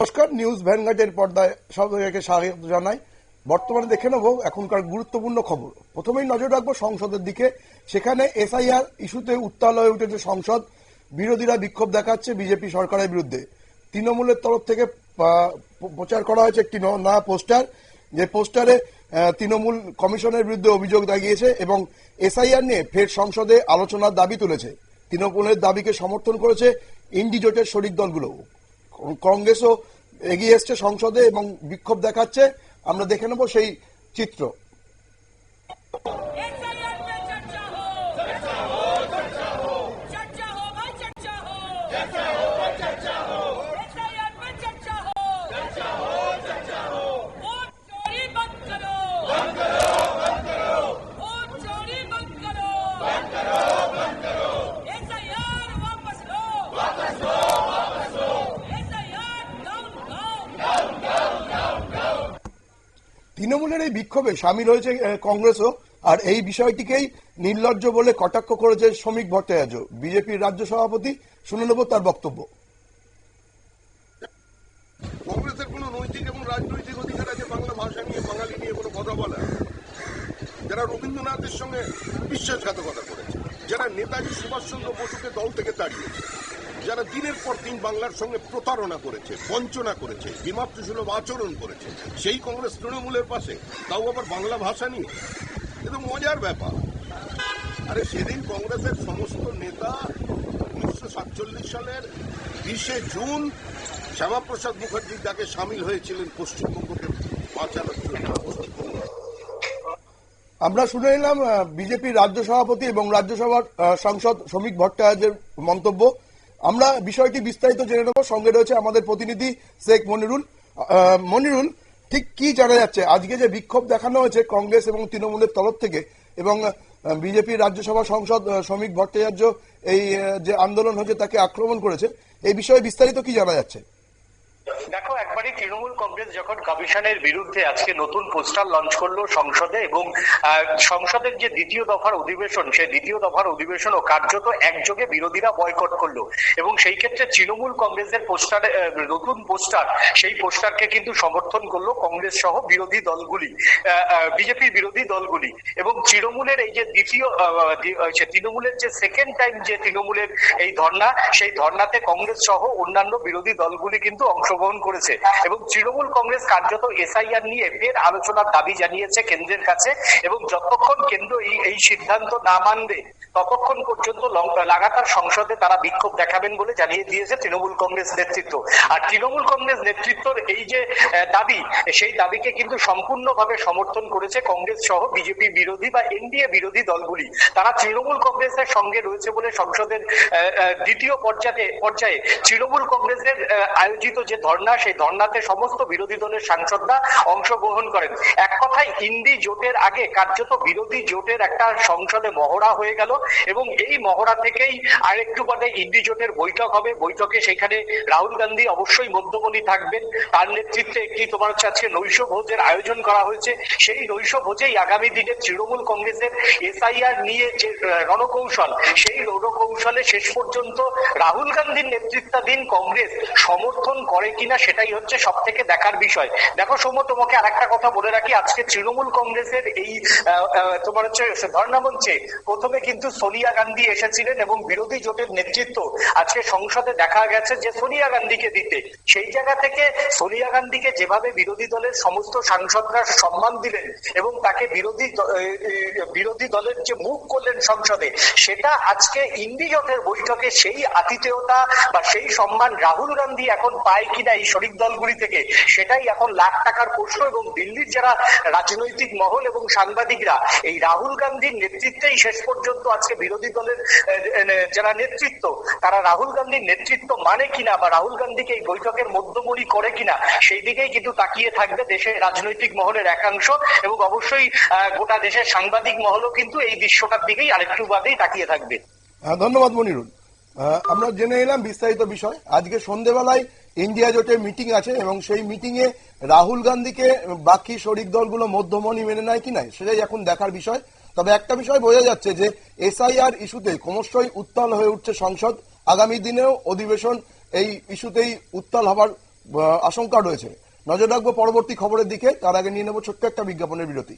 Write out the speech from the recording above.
নমস্কার, নিউজ ভ্যানগার্ডের পর্দায় সবাইকে স্বাগত জানাই। বর্তমানে দেখে নেব এখনকার গুরুত্বপূর্ণ খবর। প্রথমেই নজর রাখবো সংসদের দিকে। সেখানে এসআইআর ইস্যুতে উত্তাল হয়ে উঠেছে সংসদ। বিরোধীরা বিক্ষোভ দেখাচ্ছে বিজেপি সরকারের বিরুদ্ধে। তৃণমূলের তরফ থেকে প্রচার করা হয়েছে একটি নয়া পোস্টার, যে পোস্টারে তৃণমূল কমিশনের বিরুদ্ধে অভিযোগ দাঁড়িয়েছে এবং এসআইআর নিয়ে ফের সংসদে আলোচনার দাবি তুলেছে। তৃণমূলের দাবিকে সমর্থন করেছে ইন্ডি জোটের শরিক দলগুলো। কংগ্রেসও এগিয়ে এসছে সংসদে এবং বিক্ষোভ দেখাচ্ছে। আমরা দেখে নেব সেই চিত্র। তৃণমূলের এই বিক্ষোভে সামিল হয়েছে কংগ্রেসও, আর এই বিষয়টিকেই নির্লজ্জ বলে কটাক্ষ করেছে শ্রমিক ভট্টাচার্য, বিজেপির রাজ্য সভাপতি। শুনে নেব তার বক্তব্য। কংগ্রেসের কোন নৈতিক এবং রাজনৈতিক অধিকার আছে বাংলা ভাষা নিয়ে, বাঙালি নিয়ে কোনো কথা বলা? যারা রবীন্দ্রনাথের সঙ্গে বিশ্বাসঘাতকতা করেছে, যারা নেতাজি সুভাষচন্দ্র বসুকে দল থেকে তাড়িয়েছে, যারা দিনের পর দিন বাংলার সঙ্গে প্রতারণা করেছে, বঞ্চনা করেছে, বিমাতৃসুলভ আচরণ করেছে, সেই কংগ্রেস তৃণমূলের পাশে, তাও আবার বাংলা ভাষা নিয়ে। কিন্তু মজার ব্যাপার, আরে সেদিন কংগ্রেসের সমস্ত নেতা 1947 সালের 20 জুন শ্যামাপ্রসাদ মুখার্জির ডাকে সামিল হয়েছিলেন পশ্চিমবঙ্গকে বাঁচানোর জন্য। আমরা শুনে নিলাম বিজেপির রাজ্য সভাপতি এবং রাজ্যসভার সাংসদ শ্রমিক ভট্টাচার্যের মন্তব্য। আমরা বিষয়টি বিস্তারিত জেনে নেব। সঙ্গে রয়েছে আমাদের প্রতিনিধি শেখ মনিরুল। মনিরুল, ঠিক কি জানা যাচ্ছে আজকে যে বিক্ষোভ দেখানো হয়েছে কংগ্রেস এবং তৃণমূলের তরফ থেকে, এবং বিজেপির রাজ্যসভা সাংসদ শ্রমিক ভট্টাচার্য এই যে আন্দোলন হয়েছে তাকে আক্রমণ করেছে, এই বিষয়ে বিস্তারিত কি জানা যাচ্ছে? দেখো, একবারই তৃণমূল কংগ্রেস যখন কমিশনের বিরুদ্ধে আজকে নতুন পোস্টার লঞ্চ করলো সংসদে, এবং সংসদের যে দ্বিতীয় দফার অধিবেশন, সেই দ্বিতীয় দফার অধিবেশন ও কার্যত একযোগে বিরোধীরা বয়কট করলো, এবং সেই ক্ষেত্রে তৃণমূল কংগ্রেসের পোস্টার, নতুন পোস্টার, সেই পোস্টারকে কিন্তু সমর্থন করলো কংগ্রেস সহ বিরোধী দলগুলি, বিজেপির বিরোধী দলগুলি। এবং তৃণমূলের এই যে তৃণমূলের যে সেকেন্ড টাইম যে তৃণমূলের এই ধর্ণা, সেই ধর্ণাতে কংগ্রেস সহ অন্যান্য বিরোধী দলগুলি কিন্তু অংশগ্রহণ করেছে। এবং তৃণমূল কংগ্রেস কার্যত এসআইআর নিয়ে ফের আলোচনার দাবি জানিয়েছে কেন্দ্রের কাছে, এবং যতক্ষণ কেন্দ্র এই সিদ্ধান্ত না মানবে ততক্ষণ পর্যন্ত লাগাতার সংসদে তারা বিক্ষোভ দেখাবেন বলে জানিয়ে দিয়েছে তৃণমূল কংগ্রেস নেতৃত্ব। আর তৃণমূল কংগ্রেস নেতৃত্বর এই যে দাবি, সেই দাবিকে কিন্তু সম্পূর্ণভাবে সমর্থন করেছে কংগ্রেস সহ বিজেপি বিরোধী বা এনডিএ বিরোধী দলগুলি। তারা তৃণমূল কংগ্রেসের সঙ্গে রয়েছে বলে সংসদের দ্বিতীয় পর্যায়ে তৃণমূল কংগ্রেসের আয়োজিত যে ধর্ণা, সেই ধর্ণাতে সমস্ত বিরোধী দলের সাংসদরা অংশগ্রহণ করেন। এক কথায় ইন্ডি জোটের আগে কার্যত বিরোধী জোটের একটা সংসদে মহড়া হয়ে গেল, এবং এই মহড়া থেকেই আরেকটু বাদে ইন্ডি জোটের বৈঠক হবে। বৈঠকে সেখানে রাহুল গান্ধী অবশ্যই মধ্যমণি থাকবেন। তার নেতৃত্বে একটি আজকে নৈশ ভোজের আয়োজন করা হয়েছে। সেই নৈশ ভোজেই আগামী দিনে তৃণমূল কংগ্রেসের এসআইআর নিয়ে যে রণকৌশল, সেই রণকৌশলে শেষ পর্যন্ত রাহুল গান্ধীর নেতৃত্বাধীন কংগ্রেস সমর্থন করে কিনা সেটাই হচ্ছে সব থেকে দেখার বিষয়। দেখো সৌম্য, তোমাকে আরেকটা কথা বলে রাখি, আজকে তৃণমূল কংগ্রেসের এই ধর্ণা মঞ্চে প্রথমে কিন্তু সোনিয়া গান্ধী এসেছিলেন, এবং বিরোধী জোটের নেতৃত্ব আজকে সংসদে দেখা গেছে যে সোনিয়া গান্ধীকে দিতে। সেই জায়গা থেকে সোনিয়া গান্ধীকে যেভাবে বিরোধী দলের সমস্ত সাংসদরা সম্মান দিলেন এবং তাকে বিরোধী দলের যে মুখ করলেন সংসদে, সেটা আজকে ইন্ডি জোটের বৈঠকে সেই আতিথেয়তা বা সেই সম্মান রাহুল গান্ধী এখন পায় কিনা এই শরিক দলগুলি থেকে, সেটাই এখন লাখ টাকার প্রশ্ন। এবং দিল্লির যারা রাজনৈতিক মহল এবং সাংবাদিকরা এই রাহুল গান্ধীর নেতৃত্বেই শেষ পর্যন্ত আজকে বিরোধী দলের যারা নেতৃত্ব, তারা রাহুল গান্ধীর নেতৃত্ব মানে কিনা বা রাহুল গান্ধীকে এই বৈঠকের মধ্যমণি করে কিনা, সেই দিকেই কিন্তু তাকিয়ে থাকবে দেশের রাজনৈতিক মহলের একাংশ, এবং অবশ্যই গোটা দেশের সাংবাদিক মহলও কিন্তু এই দৃশ্যটার দিকেই আরেকটু বাদেই তাকিয়ে থাকবে। ধন্যবাদ মনিরুল। আমরা জেনে এলাম বিস্তারিত বিষয়। আজকে সন্ধ্যেবেলায় ইন্ডিয়া জোটের মিটিং আছে, এবং সেই মিটিং এ রাহুল গান্ধীকে বাকি শরিক দলগুলো মধ্যমণি মেনে নেয় কি নাই সেটাই এখন দেখার বিষয়। তবে একটা বিষয় বোঝা যাচ্ছে যে এসআইআর ইস্যুতে ক্রমশই উত্তাল হয়ে উঠছে সংসদ। আগামী দিনেও অধিবেশন এই ইস্যুতেই উত্তাল হবার আশঙ্কা রয়েছে। নজর রাখবো পরবর্তী খবরের দিকে, তার আগে নিয়ে নেব ছোট্ট একটা বিজ্ঞাপনের বিরতি।